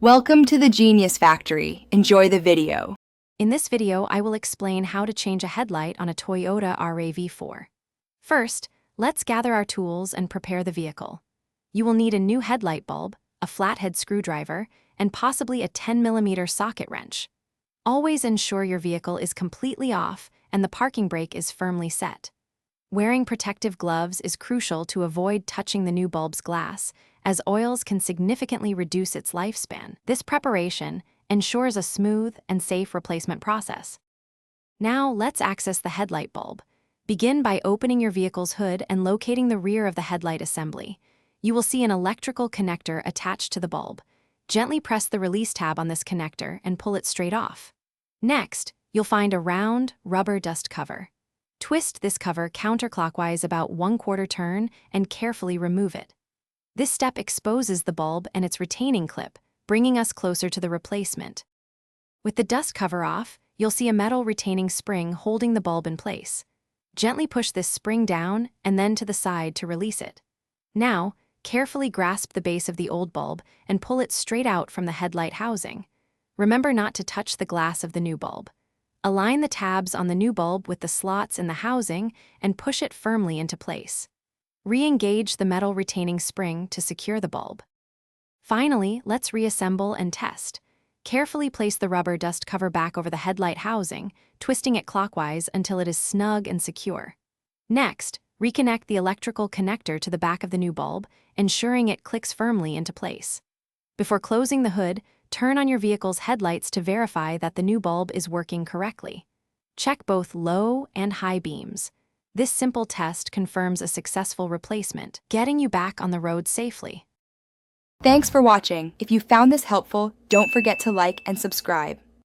Welcome to the Genius Factory. Enjoy the video. In this video, I will explain how to change a headlight on a Toyota RAV4. First, let's gather our tools and prepare the vehicle. You will need a new headlight bulb, a flathead screwdriver, and possibly a 10mm socket wrench. Always ensure your vehicle is completely off and the parking brake is firmly set. Wearing protective gloves is crucial to avoid touching the new bulb's glass, as oils can significantly reduce its lifespan. This preparation ensures a smooth and safe replacement process. Now, let's access the headlight bulb. Begin by opening your vehicle's hood and locating the rear of the headlight assembly. You will see an electrical connector attached to the bulb. Gently press the release tab on this connector and pull it straight off. Next, you'll find a round, rubber dust cover. Twist this cover counterclockwise about 1/4 turn and carefully remove it. This step exposes the bulb and its retaining clip, bringing us closer to the replacement. With the dust cover off, you'll see a metal retaining spring holding the bulb in place. Gently push this spring down and then to the side to release it. Now, carefully grasp the base of the old bulb and pull it straight out from the headlight housing. Remember not to touch the glass of the new bulb. Align the tabs on the new bulb with the slots in the housing and push it firmly into place. Re-engage the metal retaining spring to secure the bulb. Finally, let's reassemble and test. Carefully place the rubber dust cover back over the headlight housing, twisting it clockwise until it is snug and secure. Next, reconnect the electrical connector to the back of the new bulb, ensuring it clicks firmly into place. Before closing the hood, turn on your vehicle's headlights to verify that the new bulb is working correctly. Check both low and high beams. This simple test confirms a successful replacement, getting you back on the road safely. Thanks for watching. If you found this helpful, don't forget to like and subscribe.